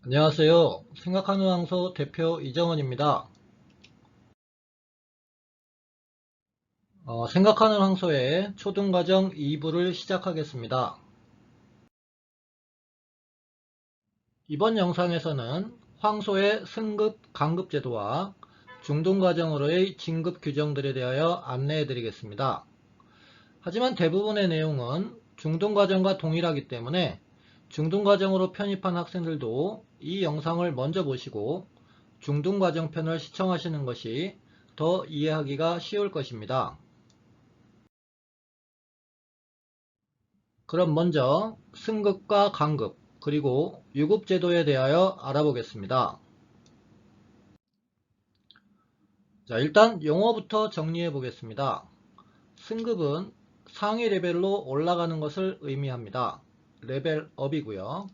안녕하세요. 생각하는 황소 대표 이정원입니다. 생각하는 황소의 초등과정 2부를 시작하겠습니다. 이번 영상에서는 황소의 승급, 강급 제도와 중등과정으로의 진급 규정들에 대하여 안내해 드리겠습니다. 하지만 대부분의 내용은 중등과정과 동일하기 때문에 중등과정으로 편입한 학생들도 이 영상을 먼저 보시고 중등과정편을 시청하시는 것이 더 이해하기가 쉬울 것입니다. 그럼 먼저 승급과 강급 그리고 유급제도에 대하여 알아보겠습니다. 자, 일단 용어부터 정리해 보겠습니다. 승급은 상위 레벨로 올라가는 것을 의미합니다. 레벨업이고요.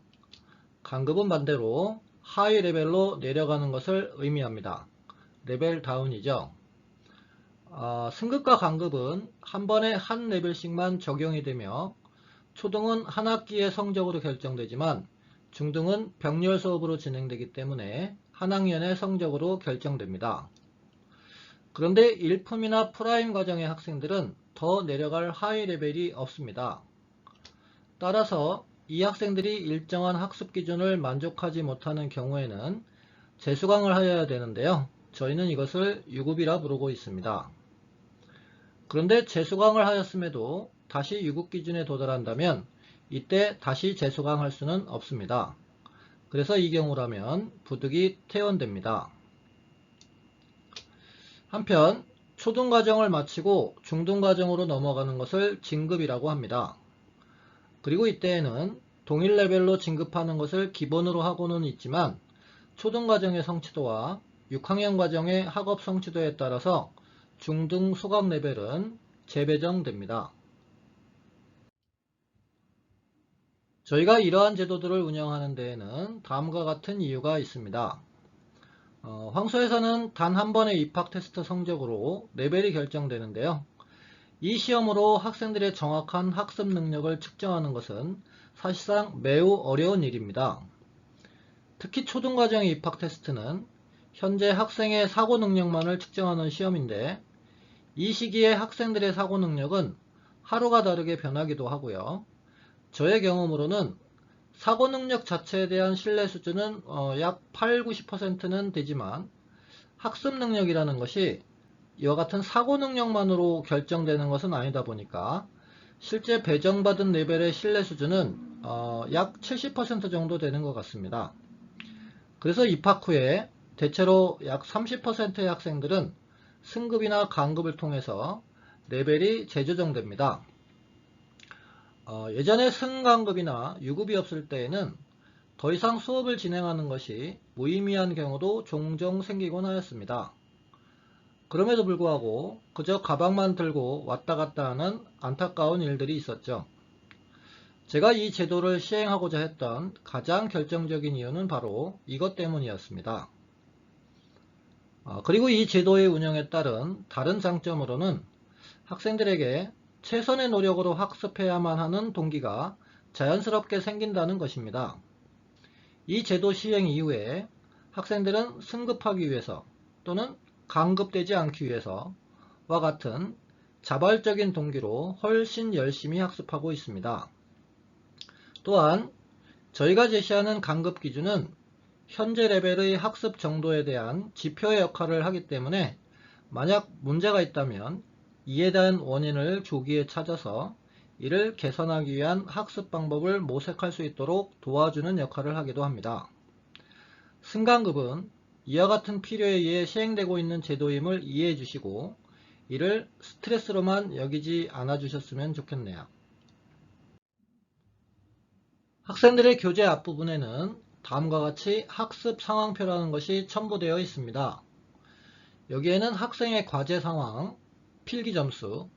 강급은 반대로 하위 레벨로 내려가는 것을 의미합니다. 레벨 다운이죠. 승급과 강급은 한 번에 한 레벨씩만 적용이 되며 초등은 한 학기의 성적으로 결정되지만 중등은 병렬 수업으로 진행되기 때문에 한 학년의 성적으로 결정됩니다. 그런데 일품이나 프라임 과정의 학생들은 더 내려갈 하위 레벨이 없습니다. 따라서 이 학생들이 일정한 학습 기준을 만족하지 못하는 경우에는 재수강을 하여야 되는데요. 저희는 이것을 유급이라 부르고 있습니다. 그런데 재수강을 하였음에도 다시 유급 기준에 도달한다면 이때 다시 재수강할 수는 없습니다. 그래서 이 경우라면 부득이 퇴원됩니다. 한편 초등과정을 마치고 중등과정으로 넘어가는 것을 진급이라고 합니다. 그리고 이때에는 동일 레벨로 진급하는 것을 기본으로 하고는 있지만 초등과정의 성취도와 6학년 과정의 학업 성취도에 따라서 중등 수강 레벨은 재배정됩니다. 저희가 이러한 제도들을 운영하는 데에는 다음과 같은 이유가 있습니다. 황소에서는 단 한 번의 입학 테스트 성적으로 레벨이 결정되는데요. 이 시험으로 학생들의 정확한 학습 능력을 측정하는 것은 사실상 매우 어려운 일입니다. 특히 초등과정의 입학 테스트는 현재 학생의 사고 능력만을 측정하는 시험인데 이 시기에 학생들의 사고 능력은 하루가 다르게 변하기도 하고요. 저의 경험으로는 사고 능력 자체에 대한 신뢰 수준은 약 8, 90%는 되지만 학습 능력이라는 것이 이와 같은 사고 능력만으로 결정되는 것은 아니다 보니까 실제 배정받은 레벨의 신뢰 수준은 약 70% 정도 되는 것 같습니다. 그래서 입학 후에 대체로 약 30%의 학생들은 승급이나 강급을 통해서 레벨이 재조정됩니다. 예전에 승강급이나 유급이 없을 때에는 더 이상 수업을 진행하는 것이 무의미한 경우도 종종 생기곤 하였습니다. 그럼에도 불구하고 그저 가방만 들고 왔다 갔다 하는 안타까운 일들이 있었죠. 제가 이 제도를 시행하고자 했던 가장 결정적인 이유는 바로 이것 때문이었습니다. 그리고 이 제도의 운영에 따른 다른 장점으로는 학생들에게 최선의 노력으로 학습해야만 하는 동기가 자연스럽게 생긴다는 것입니다. 이 제도 시행 이후에 학생들은 승급하기 위해서 또는 강급되지 않기 위해서와 같은 자발적인 동기로 훨씬 열심히 학습하고 있습니다. 또한 저희가 제시하는 강급 기준은 현재 레벨의 학습 정도에 대한 지표의 역할을 하기 때문에 만약 문제가 있다면 이에 대한 원인을 조기에 찾아서 이를 개선하기 위한 학습 방법을 모색할 수 있도록 도와주는 역할을 하기도 합니다. 승강급은 이와 같은 필요에 의해 시행되고 있는 제도임을 이해해 주시고 이를 스트레스로만 여기지 않아 주셨으면 좋겠네요. 학생들의 교재 앞부분에는 다음과 같이 학습 상황표라는 것이 첨부되어 있습니다. 여기에는 학생의 과제 상황, 필기 점수,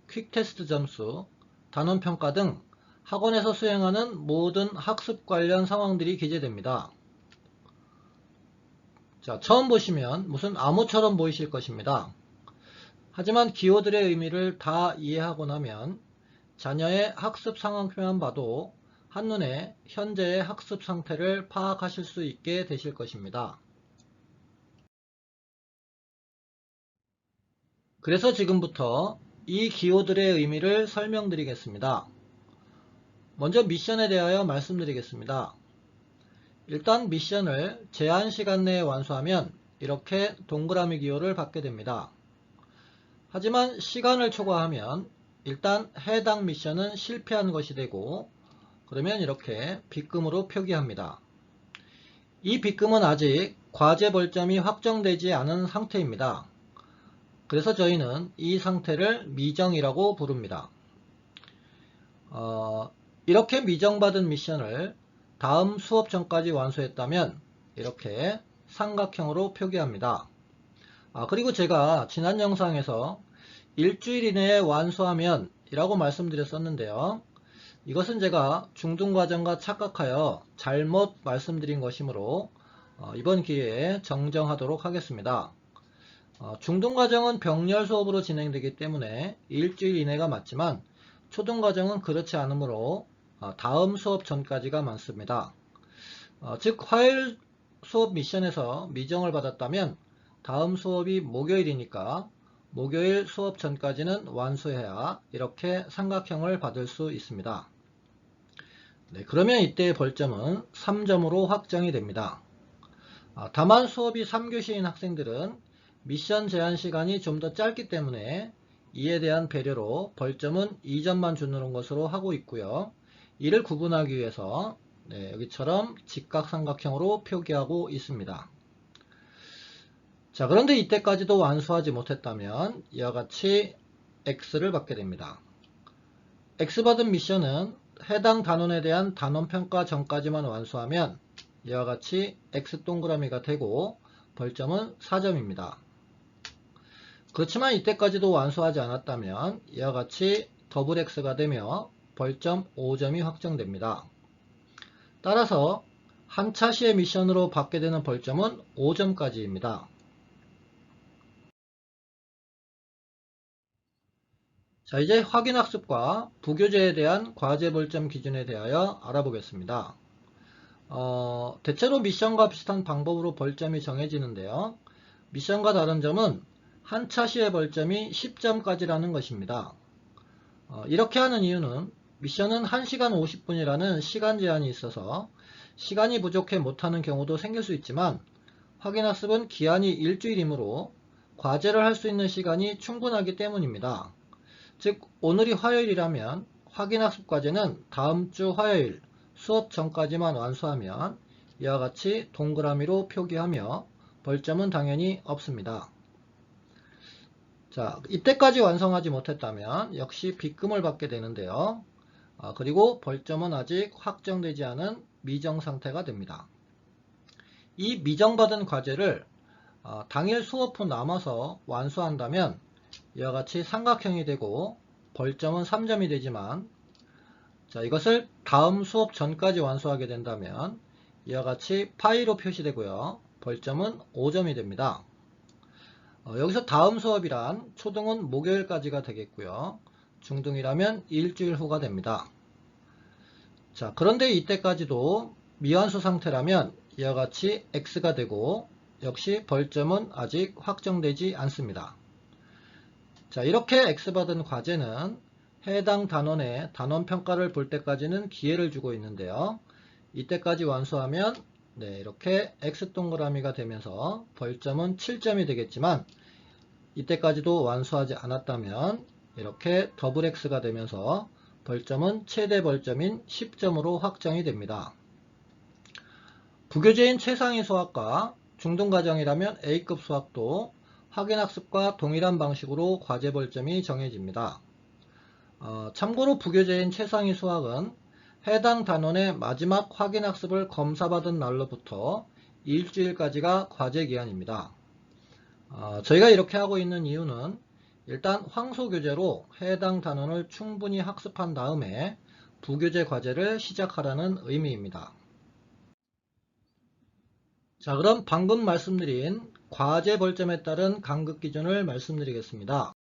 퀵 테스트 점수, 단원 평가 등 학원에서 수행하는 모든 학습 관련 상황들이 기재됩니다. 자, 처음 보시면 무슨 암호처럼 보이실 것입니다. 하지만 기호들의 의미를 다 이해하고 나면 자녀의 학습 상황표만 봐도 한눈에 현재의 학습 상태를 파악하실 수 있게 되실 것입니다. 그래서 지금부터 이 기호들의 의미를 설명드리겠습니다. 먼저 미션에 대하여 말씀드리겠습니다. 일단 미션을 제한 시간 내에 완수하면 이렇게 동그라미 기호를 받게 됩니다. 하지만 시간을 초과하면 일단 해당 미션은 실패한 것이 되고, 그러면 이렇게 빗금으로 표기합니다. 이 빗금은 아직 과제 벌점이 확정되지 않은 상태입니다. 그래서 저희는 이 상태를 미정이라고 부릅니다. 이렇게 미정받은 미션을 다음 수업 전까지 완수했다면 이렇게 삼각형으로 표기합니다. 그리고 제가 지난 영상에서 일주일 이내에 완수하면 이라고 말씀드렸었는데요. 이것은 제가 중등과정과 착각하여 잘못 말씀드린 것이므로 이번 기회에 정정하도록 하겠습니다. 중등과정은 병렬 수업으로 진행되기 때문에 일주일 이내가 맞지만 초등과정은 그렇지 않으므로 다음 수업 전까지가 많습니다. 즉 화요일 수업 미션에서 미정을 받았다면 다음 수업이 목요일이니까 목요일 수업 전까지는 완수해야 이렇게 삼각형을 받을 수 있습니다. 네, 그러면 이때의 벌점은 3점으로 확정이 됩니다. 다만 수업이 3교시인 학생들은 미션 제한 시간이 좀 더 짧기 때문에 이에 대한 배려로 벌점은 2점만 주는 것으로 하고 있고요. 이를 구분하기 위해서 여기처럼 직각삼각형으로 표기하고 있습니다. 자, 그런데 이때까지도 완수하지 못했다면 이와 같이 X를 받게 됩니다. X 받은 미션은 해당 단원에 대한 단원평가 전까지만 완수하면 이와 같이 X 동그라미가 되고 벌점은 4점입니다. 그렇지만 이때까지도 완수하지 않았다면 이와 같이 더블 X가 되며 벌점 5점이 확정됩니다. 따라서 한 차시의 미션으로 받게 되는 벌점은 5점까지입니다. 자, 이제 확인학습과 부교재에 대한 과제 벌점 기준에 대하여 알아보겠습니다. 대체로 미션과 비슷한 방법으로 벌점이 정해지는데요. 미션과 다른 점은 한 차시의 벌점이 10점까지라는 것입니다. 이렇게 하는 이유는 미션은 1시간 50분이라는 시간 제한이 있어서 시간이 부족해 못하는 경우도 생길 수 있지만 확인학습은 기한이 일주일이므로 과제를 할 수 있는 시간이 충분하기 때문입니다. 즉 오늘이 화요일이라면 확인학습 과제는 다음 주 화요일 수업 전까지만 완수하면 이와 같이 동그라미로 표기하며 벌점은 당연히 없습니다. 자, 이때까지 완성하지 못했다면 역시 빗금을 받게 되는데요. 그리고 벌점은 아직 확정되지 않은 미정 상태가 됩니다. 이 미정받은 과제를 당일 수업 후 남아서 완수한다면 이와 같이 삼각형이 되고 벌점은 3점이 되지만, 자, 이것을 다음 수업 전까지 완수하게 된다면 이와 같이 파이로 표시되고요. 벌점은 5점이 됩니다. 여기서 다음 수업이란 초등은 목요일까지가 되겠고요. 중등이라면 일주일 후가 됩니다. 자, 그런데 이때까지도 미완수 상태라면 이와 같이 X가 되고 역시 벌점은 아직 확정되지 않습니다. 자, 이렇게 X 받은 과제는 해당 단원의 단원평가를 볼 때까지는 기회를 주고 있는데요. 이때까지 완수하면 이렇게 X 동그라미가 되면서 벌점은 7점이 되겠지만 이때까지도 완수하지 않았다면 이렇게 더블 X가 되면서 벌점은 최대 벌점인 10점으로 확정이 됩니다. 부교재인 최상위 수학과 중등과정이라면 A급 수학도 확인학습과 동일한 방식으로 과제 벌점이 정해집니다. 참고로 부교재인 최상위 수학은 해당 단원의 마지막 확인학습을 검사받은 날로부터 일주일까지가 과제 기한입니다. 저희가 이렇게 하고 있는 이유는 일단 황소교재로 해당 단원을 충분히 학습한 다음에 부교재 과제를 시작하라는 의미입니다. 자, 그럼 방금 말씀드린 과제 벌점에 따른 간극 기준을 말씀드리겠습니다.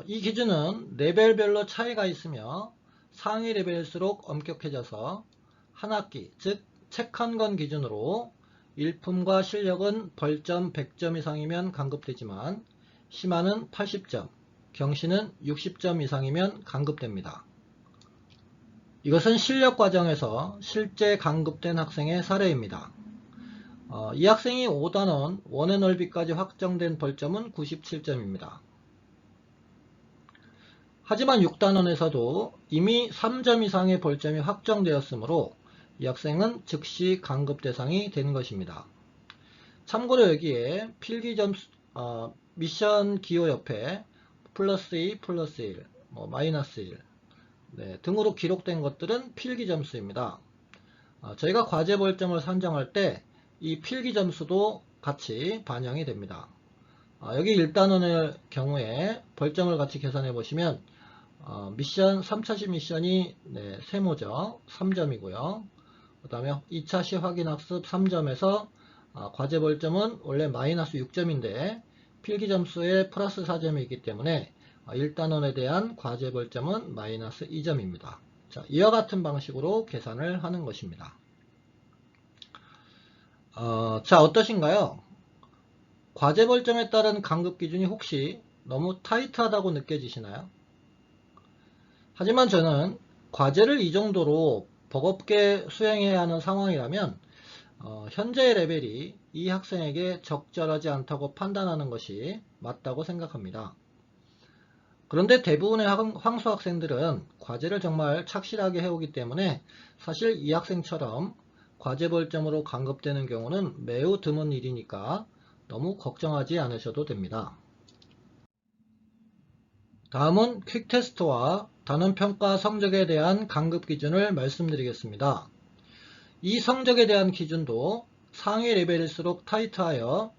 이 기준은 레벨별로 차이가 있으며 상위 레벨일수록 엄격해져서 한 학기, 즉 책 한 권 기준으로 일품과 실력은 벌점 100점 이상이면 강급되지만 심화는 80점, 경시는 60점 이상이면 강급됩니다. 이것은 실력 과정에서 실제 강급된 학생의 사례입니다. 이 학생이 5단원 원의 넓이까지 확정된 벌점은 97점입니다. 하지만 6단원에서도 이미 3점 이상의 벌점이 확정되었으므로 이 학생은 즉시 강급 대상이 되는 것입니다. 참고로 여기에 필기 점수, 미션 기호 옆에 플러스 2, 플러스 1, 마이너스 1 등으로 기록된 것들은 필기 점수입니다. 저희가 과제 벌점을 산정할 때 이 필기 점수도 같이 반영이 됩니다. 여기 1단원의 경우에 벌점을 같이 계산해 보시면 미션 3차시 미션이 세모죠. 3점이고요. 그 다음에 2차 시 확인학습 3점에서 과제 벌점은 원래 마이너스 6점인데 필기 점수에 플러스 4점이 있기 때문에 1단원에 대한 과제 벌점은 마이너스 2점입니다. 자, 이와 같은 방식으로 계산을 하는 것입니다. 자, 어떠신가요? 과제 벌점에 따른 강급 기준이 혹시 너무 타이트하다고 느껴지시나요? 하지만 저는 과제를 이 정도로 버겁게 수행해야 하는 상황이라면 현재의 레벨이 이 학생에게 적절하지 않다고 판단하는 것이 맞다고 생각합니다. 그런데 대부분의 황수 학생들은 과제를 정말 착실하게 해오기 때문에 사실 이 학생처럼 과제 벌점으로 강급되는 경우는 매우 드문 일이니까 너무 걱정하지 않으셔도 됩니다. 다음은 퀵테스트와 단원평가 성적에 대한 강급 기준을 말씀드리겠습니다. 이 성적에 대한 기준도 상위 레벨일수록 타이트하여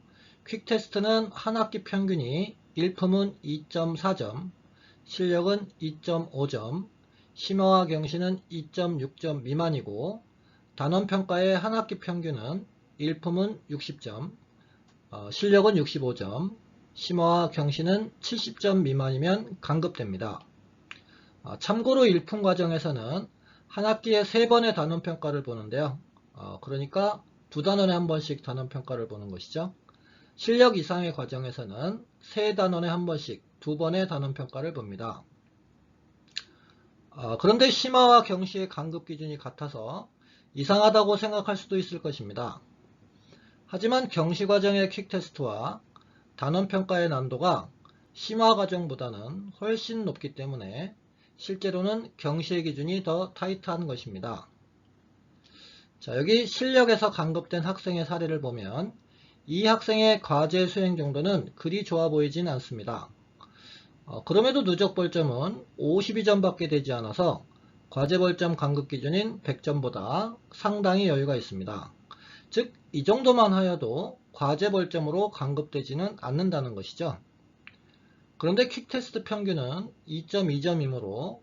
퀵테스트는 한 학기 평균이 일품은 2.4점, 실력은 2.5점, 심화와 경시는 2.6점 미만이고 단원평가의 한 학기 평균은 일품은 60점, 실력은 65점, 심화와 경시는 70점 미만이면 강급됩니다. 참고로 일품 과정에서는 한 학기에 3번의 단원평가를 보는데요. 그러니까 2단원에 한 번씩 단원평가를 보는 것이죠. 실력 이상의 과정에서는 3단원에 한 번씩 2번의 단원평가를 봅니다. 그런데 심화와 경시의 강급 기준이 같아서 이상하다고 생각할 수도 있을 것입니다. 하지만 경시 과정의 퀵테스트와 단원평가의 난도가 심화 과정보다는 훨씬 높기 때문에 실제로는 경시의 기준이 더 타이트한 것입니다. 자, 여기 실력에서 강급된 학생의 사례를 보면 이 학생의 과제 수행 정도는 그리 좋아 보이진 않습니다. 그럼에도 누적 벌점은 52점 밖에 되지 않아서 과제 벌점 강급 기준인 100점보다 상당히 여유가 있습니다. 즉, 이 정도만 하여도 과제 벌점으로 강급되지는 않는다는 것이죠. 그런데 퀵테스트 평균은 2.2점이므로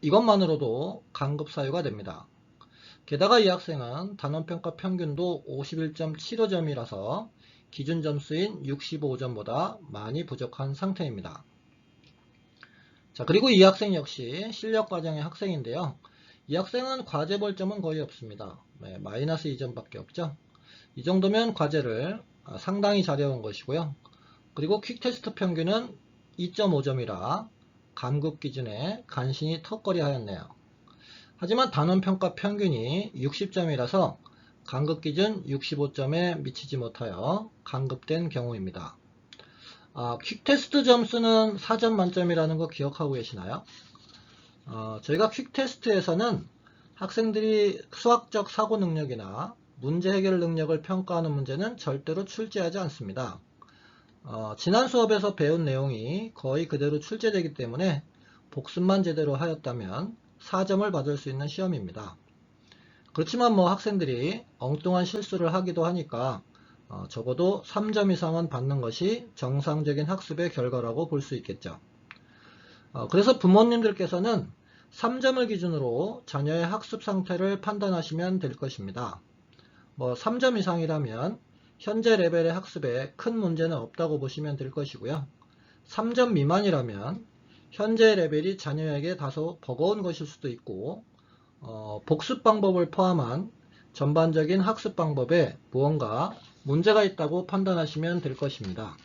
이것만으로도 강급 사유가 됩니다. 게다가 이 학생은 단원평가 평균도 51.75점이라서 기준 점수인 65점보다 많이 부족한 상태입니다. 자, 그리고 이 학생 역시 실력 과정의 학생인데요. 이 학생은 과제 벌점은 거의 없습니다. 마이너스 2점밖에 없죠. 이 정도면 과제를 상당히 잘해온 것이고요. 그리고 퀵테스트 평균은 2.5점이라 강급 기준에 간신히 턱걸이 하였네요. 하지만 단원평가 평균이 60점이라서 강급 기준 65점에 미치지 못하여 강급된 경우입니다. 퀵테스트 점수는 4점 만점이라는 거 기억하고 계시나요? 저희가 퀵테스트에서는 학생들이 수학적 사고 능력이나 문제 해결 능력을 평가하는 문제는 절대로 출제하지 않습니다. 지난 수업에서 배운 내용이 거의 그대로 출제되기 때문에 복습만 제대로 하였다면 4점을 받을 수 있는 시험입니다. 그렇지만 학생들이 엉뚱한 실수를 하기도 하니까 적어도 3점 이상은 받는 것이 정상적인 학습의 결과라고 볼 수 있겠죠. 그래서 부모님들께서는 3점을 기준으로 자녀의 학습 상태를 판단하시면 될 것입니다. 3점 이상이라면 현재 레벨의 학습에 큰 문제는 없다고 보시면 될 것이고요. 3점 미만이라면 현재 레벨이 자녀에게 다소 버거운 것일 수도 있고 복습 방법을 포함한 전반적인 학습 방법에 무언가 문제가 있다고 판단하시면 될 것입니다.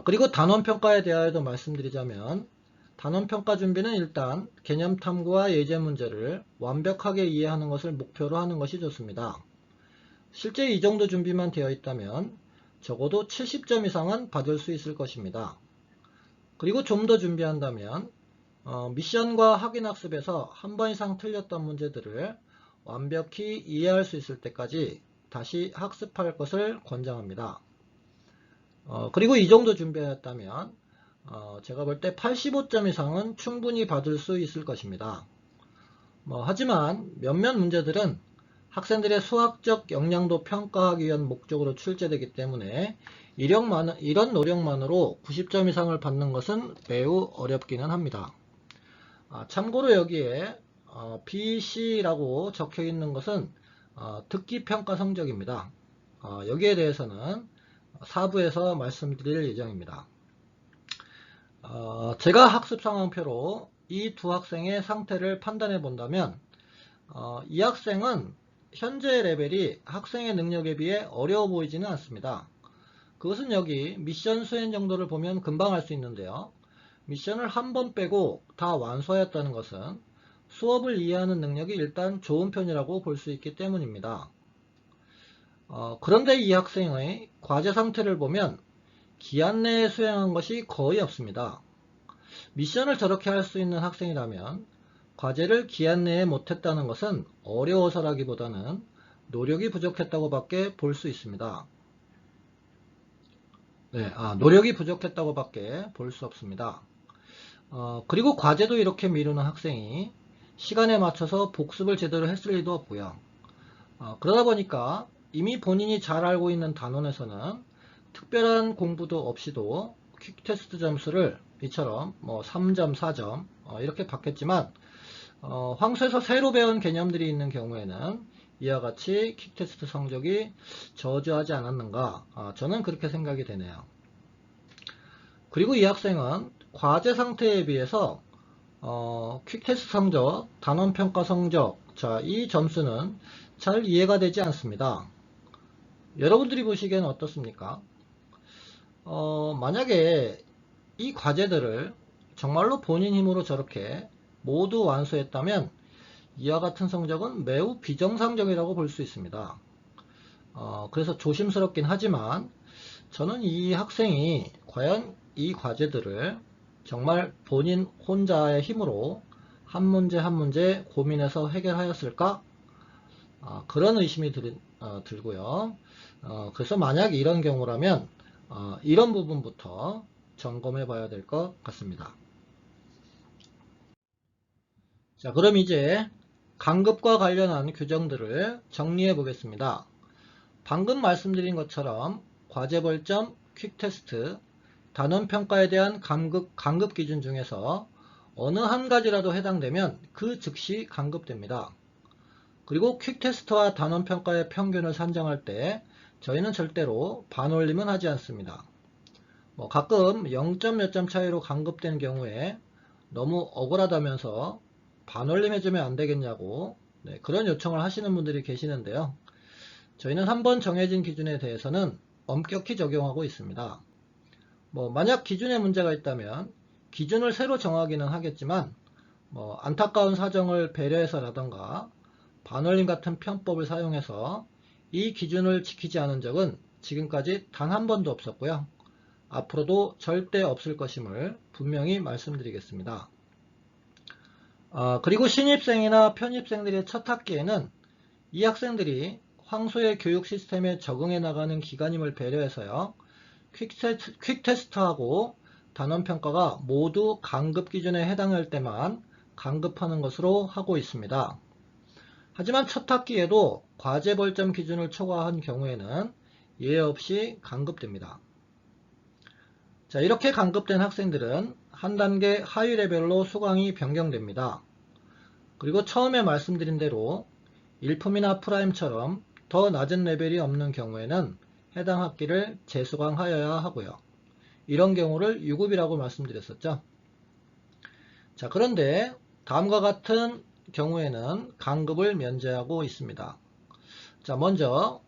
그리고 단원평가에 대하여도 말씀드리자면 단원평가 준비는 일단 개념 탐구와 예제 문제를 완벽하게 이해하는 것을 목표로 하는 것이 좋습니다. 실제 이 정도 준비만 되어 있다면 적어도 70점 이상은 받을 수 있을 것입니다. 그리고 좀 더 준비한다면 미션과 확인학습에서 한 번 이상 틀렸던 문제들을 완벽히 이해할 수 있을 때까지 다시 학습할 것을 권장합니다. 그리고 이 정도 준비하였다면 제가 볼 때 85점 이상은 충분히 받을 수 있을 것입니다. 하지만 몇몇 문제들은 학생들의 수학적 역량도 평가하기 위한 목적으로 출제되기 때문에 이런 노력만으로 90점 이상을 받는 것은 매우 어렵기는 합니다. 참고로 여기에 BC라고 적혀 있는 것은 듣기 평가 성적입니다. 여기에 대해서는 4부에서 말씀드릴 예정입니다. 제가 학습 상황표로 이 두 학생의 상태를 판단해 본다면 이 학생은 현재 레벨이 학생의 능력에 비해 어려워 보이지는 않습니다. 그것은 여기 미션 수행 정도를 보면 금방 알 수 있는데요. 미션을 한 번 빼고 다 완수하였다는 것은 수업을 이해하는 능력이 일단 좋은 편이라고 볼 수 있기 때문입니다. 그런데 이 학생의 과제 상태를 보면 기한 내에 수행한 것이 거의 없습니다. 미션을 저렇게 할 수 있는 학생이라면 과제를 기한 내에 못했다는 것은 어려워서라기보다는 노력이 부족했다고 밖에 볼 수 있습니다. 노력이 부족했다고 밖에 볼 수 없습니다. 그리고 과제도 이렇게 미루는 학생이 시간에 맞춰서 복습을 제대로 했을 리도 없고요. 그러다 보니까 이미 본인이 잘 알고 있는 단원에서는 특별한 공부도 없이도 퀵 테스트 점수를 이처럼 3점, 4점 이렇게 받겠지만 황수에서 새로 배운 개념들이 있는 경우에는 이와 같이 퀵 테스트 성적이 저조하지 않았는가 저는 그렇게 생각이 되네요. 그리고 이 학생은 과제 상태에 비해서 퀵 테스트 성적, 단원 평가 성적 이 점수는 잘 이해가 되지 않습니다. 여러분들이 보시기에는 어떻습니까? 만약에 이 과제들을 정말로 본인 힘으로 저렇게 모두 완수했다면 이와 같은 성적은 매우 비정상적이라고 볼 수 있습니다. 그래서 조심스럽긴 하지만 저는 이 학생이 과연 이 과제들을 정말 본인 혼자의 힘으로 한 문제 한 문제 고민해서 해결하였을까? 그런 의심이 들고요. 그래서 만약 이런 경우라면 이런 부분부터 점검해 봐야 될 것 같습니다. 자, 그럼 이제 강급과 관련한 규정들을 정리해 보겠습니다. 방금 말씀드린 것처럼 과제 벌점, 퀵 테스트, 단원 평가에 대한 강급 기준 중에서 어느 한 가지라도 해당되면 그 즉시 강급됩니다. 그리고 퀵 테스트와 단원 평가의 평균을 산정할 때 저희는 절대로 반올림은 하지 않습니다. 가끔 0점 몇 점 차이로 강급된 경우에 너무 억울하다면서 반올림 해주면 안 되겠냐고 그런 요청을 하시는 분들이 계시는데요. 저희는 한번 정해진 기준에 대해서는 엄격히 적용하고 있습니다. 만약 기준에 문제가 있다면 기준을 새로 정하기는 하겠지만 안타까운 사정을 배려해서라던가 반올림 같은 편법을 사용해서 이 기준을 지키지 않은 적은 지금까지 단 한 번도 없었고요. 앞으로도 절대 없을 것임을 분명히 말씀드리겠습니다. 그리고 신입생이나 편입생들의 첫 학기에는 이 학생들이 황소의 교육 시스템에 적응해 나가는 기간임을 배려해서요. 퀵 테스트하고 단원 평가가 모두 강급 기준에 해당할 때만 강급하는 것으로 하고 있습니다. 하지만 첫 학기에도 과제 벌점 기준을 초과한 경우에는 예외 없이 강급됩니다. 자, 이렇게 강급된 학생들은 한 단계 하위 레벨로 수강이 변경됩니다. 그리고 처음에 말씀드린 대로 일품이나 프라임처럼 더 낮은 레벨이 없는 경우에는 해당 학기를 재수강하여야 하고요. 이런 경우를 유급이라고 말씀드렸었죠. 자, 그런데 다음과 같은 경우에는 강급을 면제하고 있습니다. 자, 먼저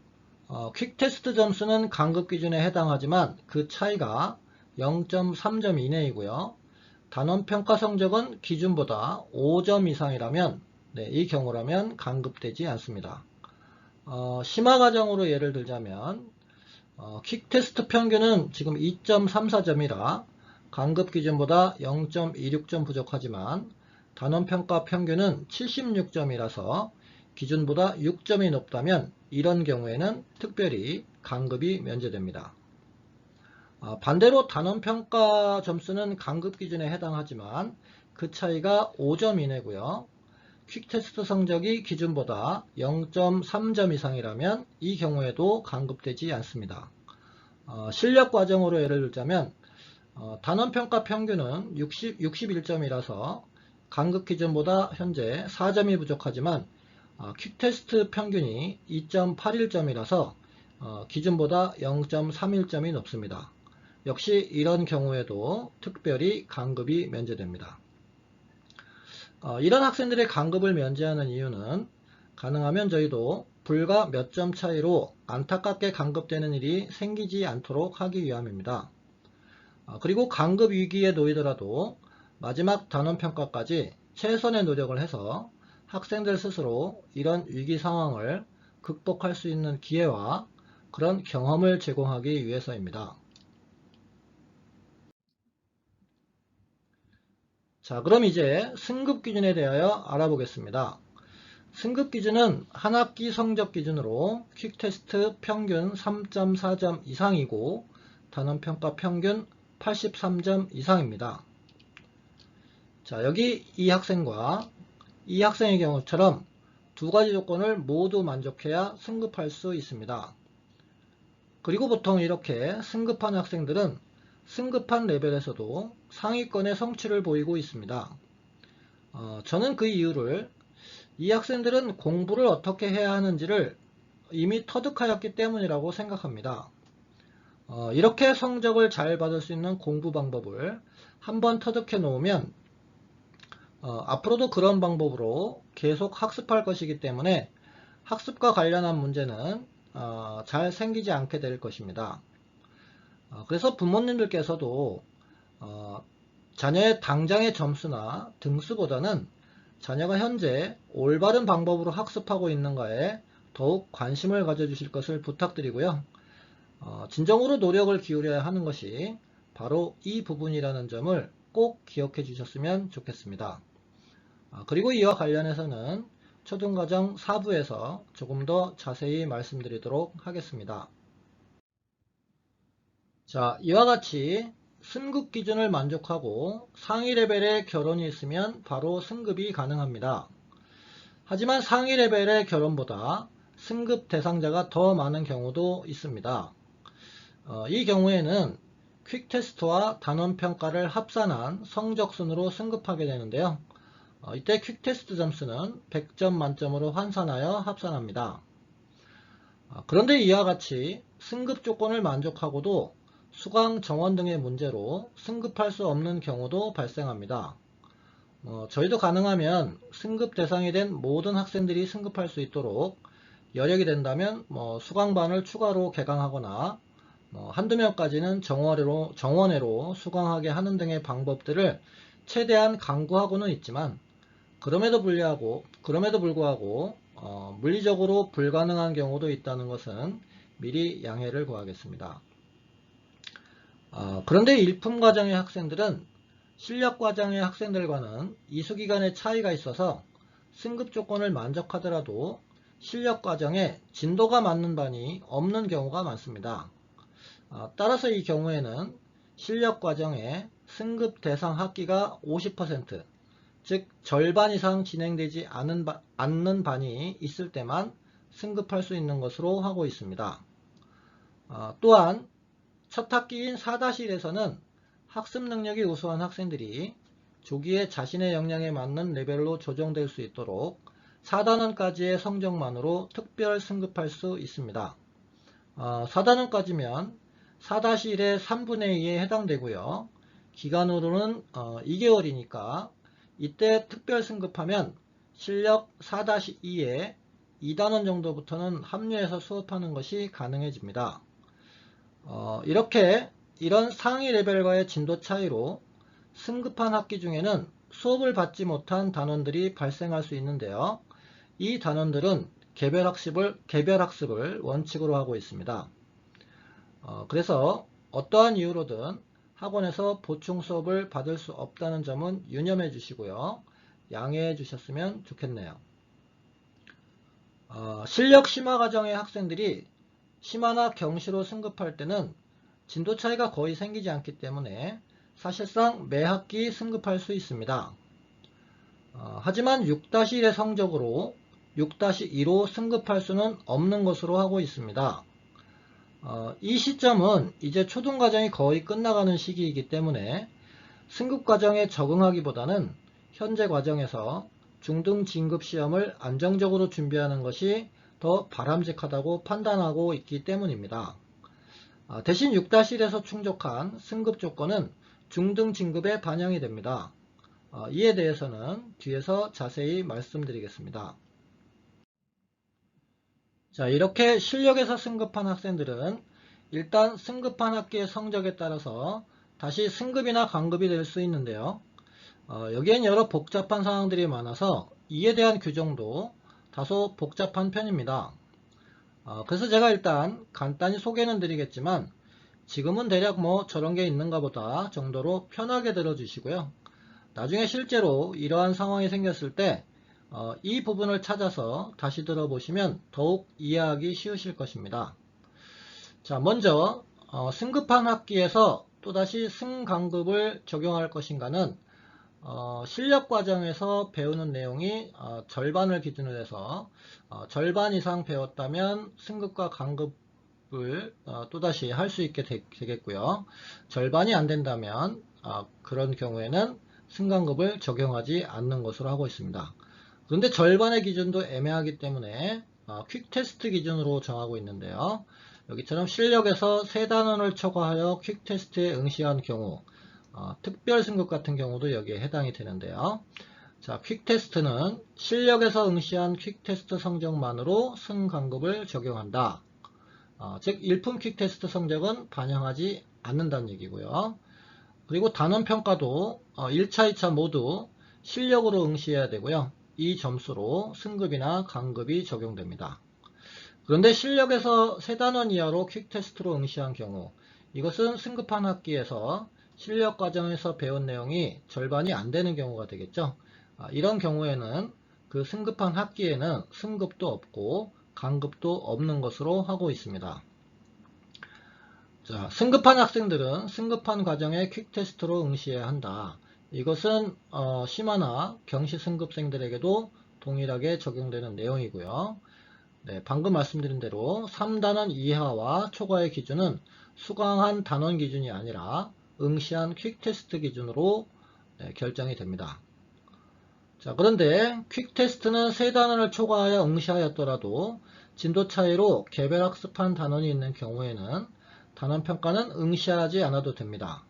퀵테스트 점수는 강급 기준에 해당하지만 그 차이가 0.3점 이내이고요. 단원평가 성적은 기준보다 5점 이상이라면 이 경우라면 강급되지 않습니다. 심화 과정으로 예를 들자면 퀵테스트 평균은 지금 2.34점이라 강급 기준보다 0.26점 부족하지만 단원평가 평균은 76점이라서 기준보다 6점이 높다면 이런 경우에는 특별히 강급이 면제됩니다. 반대로 단원평가 점수는 강급 기준에 해당하지만 그 차이가 5점 이내고요. 퀵테스트 성적이 기준보다 0.3점 이상이라면 이 경우에도 강급되지 않습니다. 실력 과정으로 예를 들자면 단원평가 평균은 61점이라서 강급 기준보다 현재 4점이 부족하지만 퀵테스트 평균이 2.81점이라서 기준보다 0.31점이 높습니다. 역시 이런 경우에도 특별히 강급이 면제됩니다. 이런 학생들의 강급을 면제하는 이유는 가능하면 저희도 불과 몇 점 차이로 안타깝게 강급되는 일이 생기지 않도록 하기 위함입니다. 그리고 강급 위기에 놓이더라도 마지막 단원평가까지 최선의 노력을 해서 학생들 스스로 이런 위기 상황을 극복할 수 있는 기회와 그런 경험을 제공하기 위해서입니다. 자, 그럼 이제 승급 기준에 대하여 알아보겠습니다. 승급 기준은 한 학기 성적 기준으로 퀵테스트 평균 3.4점 이상이고 단원평가 평균 83점 이상입니다. 자, 여기 이 학생과 이 학생의 경우처럼 두 가지 조건을 모두 만족해야 승급할 수 있습니다. 그리고 보통 이렇게 승급한 학생들은 승급한 레벨에서도 상위권의 성취를 보이고 있습니다. 저는 그 이유를 이 학생들은 공부를 어떻게 해야 하는지를 이미 터득하였기 때문이라고 생각합니다. 이렇게 성적을 잘 받을 수 있는 공부 방법을 한번 터득해 놓으면 앞으로도 그런 방법으로 계속 학습할 것이기 때문에 학습과 관련한 문제는 잘 생기지 않게 될 것입니다. 그래서 부모님들께서도 자녀의 당장의 점수나 등수보다는 자녀가 현재 올바른 방법으로 학습하고 있는가에 더욱 관심을 가져주실 것을 부탁드리고요. 진정으로 노력을 기울여야 하는 것이 바로 이 부분이라는 점을 꼭 기억해 주셨으면 좋겠습니다. 그리고 이와 관련해서는 초등과정 4부에서 조금 더 자세히 말씀드리도록 하겠습니다. 자, 이와 같이 승급 기준을 만족하고 상위 레벨의 결혼이 있으면 바로 승급이 가능합니다. 하지만 상위 레벨의 결혼보다 승급 대상자가 더 많은 경우도 있습니다. 이 경우에는 퀵테스트와 단원평가를 합산한 성적순으로 승급하게 되는데요. 이때 퀵테스트 점수는 100점 만점으로 환산하여 합산합니다. 그런데 이와 같이 승급 조건을 만족하고도 수강 정원 등의 문제로 승급할 수 없는 경우도 발생합니다. 저희도 가능하면 승급 대상이 된 모든 학생들이 승급할 수 있도록 여력이 된다면 수강반을 추가로 개강하거나 한두 명까지는 정원회로 수강하게 하는 등의 방법들을 최대한 강구하고는 있지만 그럼에도 불구하고 물리적으로 불가능한 경우도 있다는 것은 미리 양해를 구하겠습니다. 그런데 일품 과정의 학생들은 실력 과정의 학생들과는 이수기간의 차이가 있어서 승급 조건을 만족하더라도 실력 과정에 진도가 맞는 반이 없는 경우가 많습니다. 따라서 이 경우에는 실력 과정에 승급 대상 학기가 50%, 즉 절반 이상 진행되지 않는 반이 있을 때만 승급할 수 있는 것으로 하고 있습니다. 또한 첫 학기인 4-1에서는 학습 능력이 우수한 학생들이 조기에 자신의 역량에 맞는 레벨로 조정될 수 있도록 4단원까지의 성적만으로 특별 승급할 수 있습니다. 4단원까지면 4-1의 3분의 2에 해당되고요. 기간으로는 2개월이니까 이때 특별 승급하면 실력 4-2에 2단원 정도부터는 합류해서 수업하는 것이 가능해집니다. 이런 상위 레벨과의 진도 차이로 승급한 학기 중에는 수업을 받지 못한 단원들이 발생할 수 있는데요. 이 단원들은 개별학습을 원칙으로 하고 있습니다. 그래서 어떠한 이유로든 학원에서 보충 수업을 받을 수 없다는 점은 유념해 주시고요. 양해해 주셨으면 좋겠네요. 실력 심화 과정의 학생들이 심화나 경시로 승급할 때는 진도 차이가 거의 생기지 않기 때문에 사실상 매 학기 승급할 수 있습니다. 하지만 6-1의 성적으로 6-2로 승급할 수는 없는 것으로 하고 있습니다. 이 시점은 이제 초등 과정이 거의 끝나가는 시기이기 때문에 승급 과정에 적응하기보다는 현재 과정에서 중등 진급 시험을 안정적으로 준비하는 것이 더 바람직하다고 판단하고 있기 때문입니다. 대신 6-1에서 충족한 승급 조건은 중등 진급에 반영이 됩니다. 이에 대해서는 뒤에서 자세히 말씀드리겠습니다. 자, 이렇게 실력에서 승급한 학생들은 일단 승급한 학기의 성적에 따라서 다시 승급이나 강급이 될 수 있는데요. 여기엔 여러 복잡한 상황들이 많아서 이에 대한 규정도 다소 복잡한 편입니다. 그래서 제가 일단 간단히 소개는 드리겠지만 지금은 대략 뭐 저런 게 있는가 보다 정도로 편하게 들어주시고요. 나중에 실제로 이러한 상황이 생겼을 때 이 부분을 찾아서 다시 들어보시면 더욱 이해하기 쉬우실 것입니다. 자, 먼저 승급한 학기에서 또다시 승강급을 적용할 것인가는 실력 과정에서 배우는 내용이 절반을 기준으로 해서 절반 이상 배웠다면 승급과 강급을 또다시 할 수 있게 되겠고요. 절반이 안 된다면 그런 경우에는 승강급을 적용하지 않는 것으로 하고 있습니다. 그런데 절반의 기준도 애매하기 때문에 퀵 테스트 기준으로 정하고 있는데요. 여기처럼 실력에서 3단원을 초과하여 퀵 테스트에 응시한 경우 특별 승급 같은 경우도 여기에 해당이 되는데요. 자, 퀵 테스트는 실력에서 응시한 퀵 테스트 성적만으로 승강급을 적용한다. 즉 일품 퀵 테스트 성적은 반영하지 않는다는 얘기고요. 그리고 단원 평가도 1차, 2차 모두 실력으로 응시해야 되고요. 이 점수로 승급이나 강급이 적용됩니다. 그런데 실력에서 3단원 이하로 퀵 테스트로 응시한 경우 이것은 승급한 학기에서 실력 과정에서 배운 내용이 절반이 안 되는 경우가 되겠죠. 이런 경우에는 그 승급한 학기에는 승급도 없고 강급도 없는 것으로 하고 있습니다. 자, 승급한 학생들은 승급한 과정에 퀵 테스트로 응시해야 한다. 이것은 심화나 경시 승급생들에게도 동일하게 적용되는 내용이고요. 네, 방금 말씀드린 대로 3단원 이하와 초과의 기준은 수강한 단원 기준이 아니라 응시한 퀵 테스트 기준으로 결정이 됩니다. 자, 그런데 퀵 테스트는 3단원을 초과하여 응시하였더라도 진도 차이로 개별 학습한 단원이 있는 경우에는 단원 평가는 응시하지 않아도 됩니다.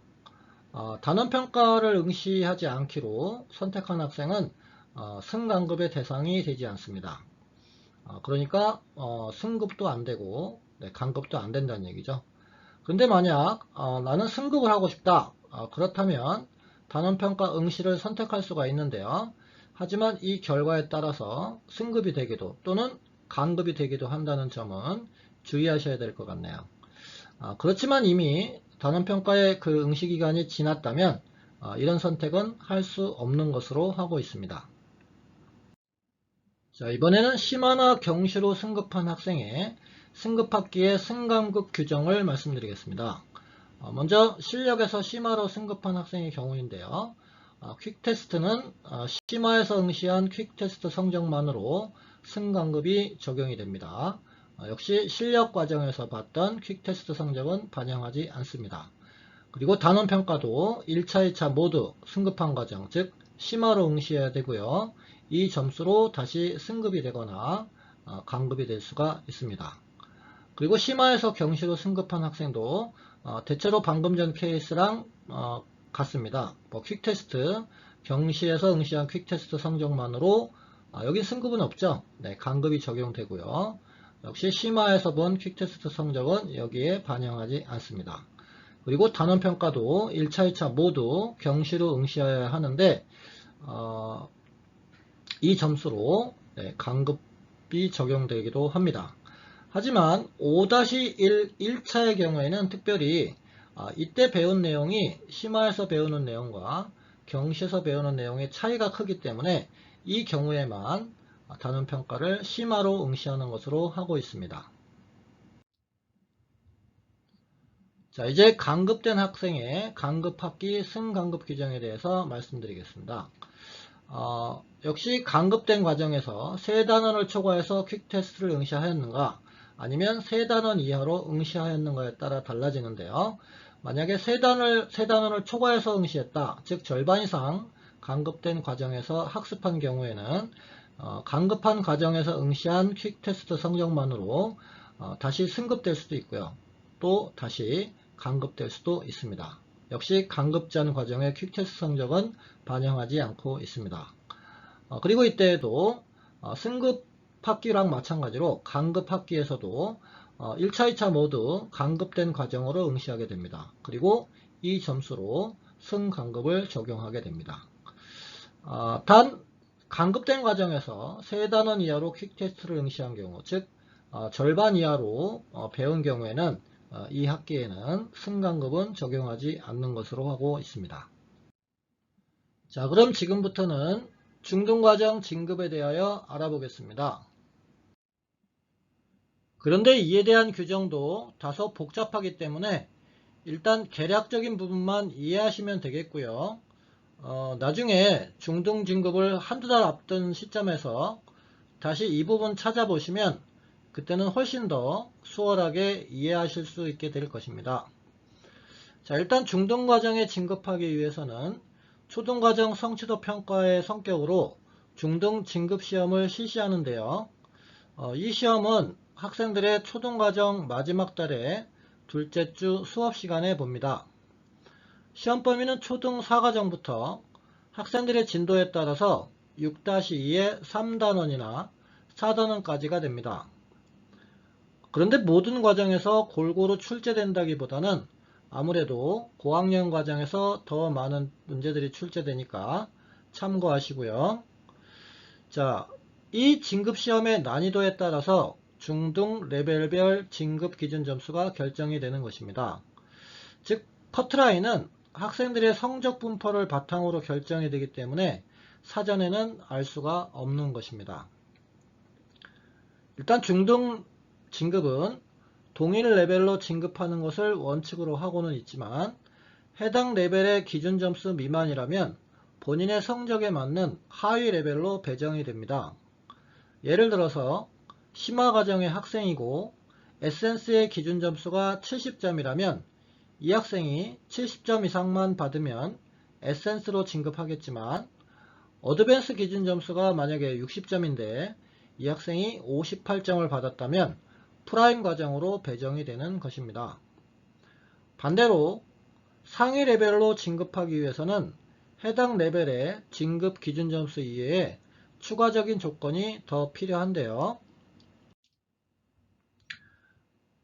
단원 평가를 응시하지 않기로 선택한 학생은 승강급의 대상이 되지 않습니다. 그러니까 승급도 안 되고 강급도 안 된다는 얘기죠. 그런데 만약 나는 승급을 하고 싶다. 그렇다면 단원평가 응시를 선택할 수가 있는데요. 하지만 이 결과에 따라서 승급이 되기도 또는 강급이 되기도 한다는 점은 주의하셔야 될 것 같네요. 그렇지만 이미 단원평가의 그 응시기간이 지났다면 이런 선택은 할 수 없는 것으로 하고 있습니다. 자, 이번에는 심화나 경시로 승급한 학생의 승급학기의 승강급 규정을 말씀드리겠습니다. 먼저 실력에서 심화로 승급한 학생의 경우인데요. 퀵테스트는 심화에서 응시한 퀵테스트 성적만으로 승강급이 적용이 됩니다. 역시 실력 과정에서 봤던 퀵테스트 성적은 반영하지 않습니다. 그리고 단원평가도 1차, 2차 모두 승급한 과정, 즉 심화로 응시해야 되고요. 이 점수로 다시 승급이 되거나 강급이 될 수가 있습니다. 그리고 심화에서 경시로 승급한 학생도 대체로 방금 전 케이스랑 같습니다. 퀵테스트 경시에서 응시한 퀵테스트 성적만으로 여긴 승급은 없죠. 네, 강급이 적용되고요. 역시 심화에서 본 퀵테스트 성적은 여기에 반영하지 않습니다. 그리고 단원평가도 1차, 2차 모두 경시로 응시해야 하는데 이 점수로 네, 강급이 적용되기도 합니다. 하지만 5-1 1차의 경우에는 특별히 이때 배운 내용이 심화에서 배우는 내용과 경시에서 배우는 내용의 차이가 크기 때문에 이 경우에만 단원평가를 심화로 응시하는 것으로 하고 있습니다. 자, 이제 강급된 학생의 강급학기 승강급 규정에 대해서 말씀드리겠습니다. 역시 강급된 과정에서 3단원을 초과해서 퀵테스트를 응시하였는가 아니면 3단원 이하로 응시하였는가에 따라 달라지는데요. 만약에 3단원을 초과해서 응시했다, 즉 절반 이상 강급된 과정에서 학습한 경우에는 강급한 과정에서 응시한 퀵테스트 성적만으로 다시 승급될 수도 있고요. 또 다시 강급될 수도 있습니다. 역시 강급전 과정의 퀵테스트 성적은 반영하지 않고 있습니다. 그리고 이때에도 승급 학기랑 마찬가지로 강급 학기에서도 1차, 2차 모두 강급된 과정으로 응시하게 됩니다. 그리고 이 점수로 승강급을 적용하게 됩니다. 단 강급된 과정에서 3단원 이하로 퀵테스트를 응시한 경우, 즉 절반 이하로 배운 경우에는 이 학기에는 승강급은 적용하지 않는 것으로 하고 있습니다. 자, 그럼 지금부터는 중등과정 진급에 대하여 알아보겠습니다. 그런데 이에 대한 규정도 다소 복잡하기 때문에 일단 개략적인 부분만 이해하시면 되겠고요. 나중에 중등 진급을 한두 달 앞둔 시점에서 다시 이 부분 찾아보시면 그때는 훨씬 더 수월하게 이해하실 수 있게 될 것입니다. 자, 일단 중등과정에 진급하기 위해서는 초등과정 성취도 평가의 성격으로 중등 진급시험을 실시하는데요. 이 시험은 학생들의 초등과정 마지막 달에 둘째 주 수업시간에 봅니다. 시험 범위는 초등 4과정부터 학생들의 진도에 따라서 6-2의 3단원이나 4단원까지가 됩니다. 그런데 모든 과정에서 골고루 출제된다기보다는 아무래도 고학년 과정에서 더 많은 문제들이 출제되니까 참고하시고요. 자, 이 진급시험의 난이도에 따라서 중등 레벨별 진급 기준 점수가 결정이 되는 것입니다. 즉, 커트라인은 학생들의 성적 분포를 바탕으로 결정이 되기 때문에 사전에는 알 수가 없는 것입니다. 일단 중등 진급은 동일 레벨로 진급하는 것을 원칙으로 하고는 있지만 해당 레벨의 기준 점수 미만이라면 본인의 성적에 맞는 하위 레벨로 배정이 됩니다. 예를 들어서 심화과정의 학생이고 에센스의 기준 점수가 70점이라면 이 학생이 70점 이상만 받으면 에센스로 진급하겠지만 어드밴스 기준 점수가 만약에 60점인데 이 학생이 58점을 받았다면 프라임 과정으로 배정이 되는 것입니다. 반대로 상위 레벨로 진급하기 위해서는 해당 레벨의 진급 기준 점수 이외에 추가적인 조건이 더 필요한데요.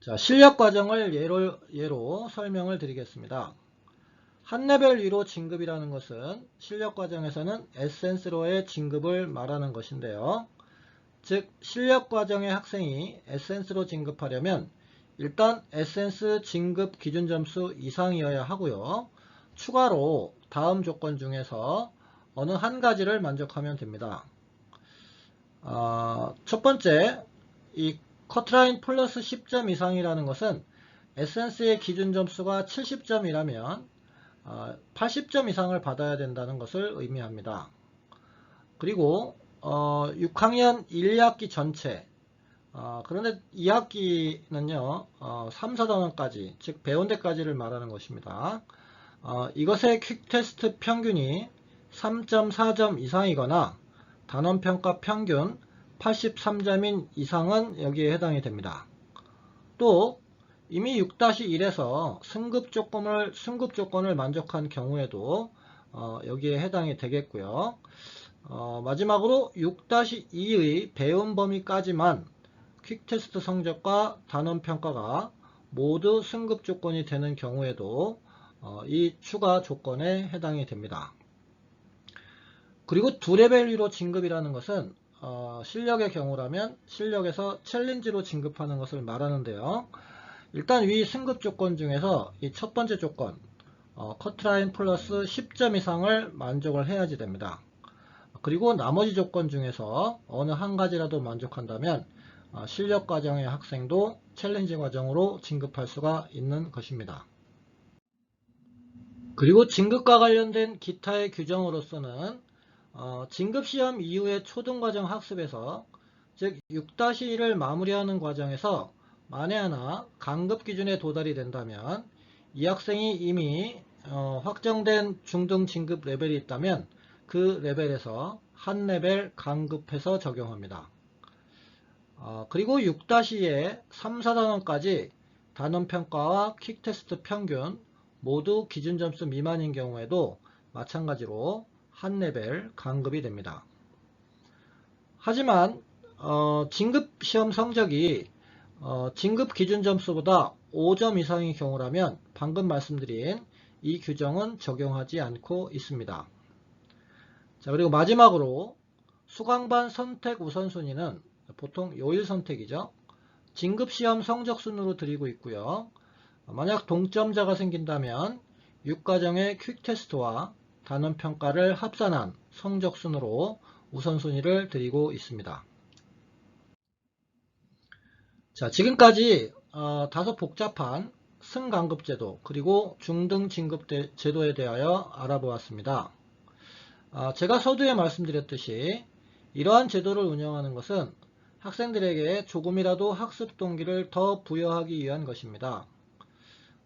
자, 실력 과정을 예로 설명을 드리겠습니다. 한 레벨 위로 진급이라는 것은 실력 과정에서는 에센스로의 진급을 말하는 것인데요. 즉, 실력 과정의 학생이 에센스로 진급하려면 일단 에센스 진급 기준 점수 이상이어야 하고요. 추가로 다음 조건 중에서 어느 한 가지를 만족하면 됩니다. 첫 번째, 이 커트라인 플러스 10점 이상이라는 것은 에센스의 기준 점수가 70점이라면 80점 이상을 받아야 된다는 것을 의미합니다. 그리고 6학년 1, 2학기 전체, 그런데 2학기는요 3, 4단원까지, 즉 배운 데까지를 말하는 것입니다. 이것의 퀵테스트 평균이 3.4점 이상이거나 단원평가 평균 83점인 이상은 여기에 해당이 됩니다. 또 이미 6-1에서 승급 조건을 만족한 경우에도 여기에 해당이 되겠고요. 마지막으로 6-2의 배운 범위까지만 퀵테스트 성적과 단원평가가 모두 승급 조건이 되는 경우에도 이 추가 조건에 해당이 됩니다. 그리고 두 레벨 위로 진급이라는 것은 실력의 경우라면 실력에서 챌린지로 진급하는 것을 말하는데요. 일단 위 승급 조건 중에서 이 첫 번째 조건 커트라인 플러스 10점 이상을 만족을 해야지 됩니다. 그리고 나머지 조건 중에서 어느 한 가지라도 만족한다면 실력 과정의 학생도 챌린지 과정으로 진급할 수가 있는 것입니다. 그리고 진급과 관련된 기타의 규정으로서는 진급시험 이후의 초등과정 학습에서 즉 6-1을 마무리하는 과정에서 만에 하나 강급 기준에 도달이 된다면 이 학생이 이미 확정된 중등 진급 레벨이 있다면 그 레벨에서 한 레벨 강급해서 적용합니다. 그리고 6-2의 3, 4단원까지 단원평가와 퀵테스트 평균 모두 기준 점수 미만인 경우에도 마찬가지로 한 레벨 강급이 됩니다. 하지만 진급 시험 성적이 진급 기준 점수보다 5점 이상의 경우라면 방금 말씀드린 이 규정은 적용하지 않고 있습니다. 자, 그리고 마지막으로 수강반 선택 우선순위는 보통 요일 선택이죠. 진급시험 성적 순으로 드리고 있고요. 만약 동점자가 생긴다면 6과정의 퀵테스트와 단원평가를 합산한 성적 순으로 우선순위를 드리고 있습니다. 자, 지금까지 다소 복잡한 승강급제도 그리고 중등 진급 제도에 대하여 알아보았습니다. 제가 서두에 말씀드렸듯이 이러한 제도를 운영하는 것은 학생들에게 조금이라도 학습 동기를 더 부여하기 위한 것입니다.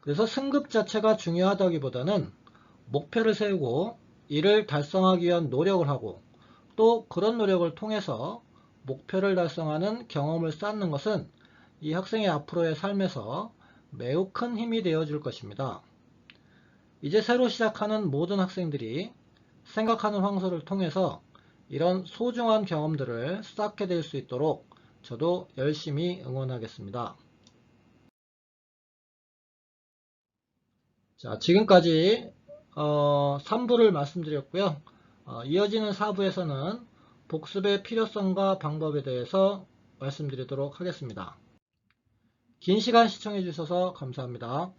그래서 승급 자체가 중요하다기보다는 목표를 세우고 이를 달성하기 위한 노력을 하고 또 그런 노력을 통해서 목표를 달성하는 경험을 쌓는 것은 이 학생의 앞으로의 삶에서 매우 큰 힘이 되어 줄 것입니다. 이제 새로 시작하는 모든 학생들이 생각하는 황소를 통해서 이런 소중한 경험들을 쌓게 될 수 있도록 저도 열심히 응원하겠습니다. 자, 지금까지 3부를 말씀드렸고요. 이어지는 4부에서는 복습의 필요성과 방법에 대해서 말씀드리도록 하겠습니다. 긴 시간 시청해 주셔서 감사합니다.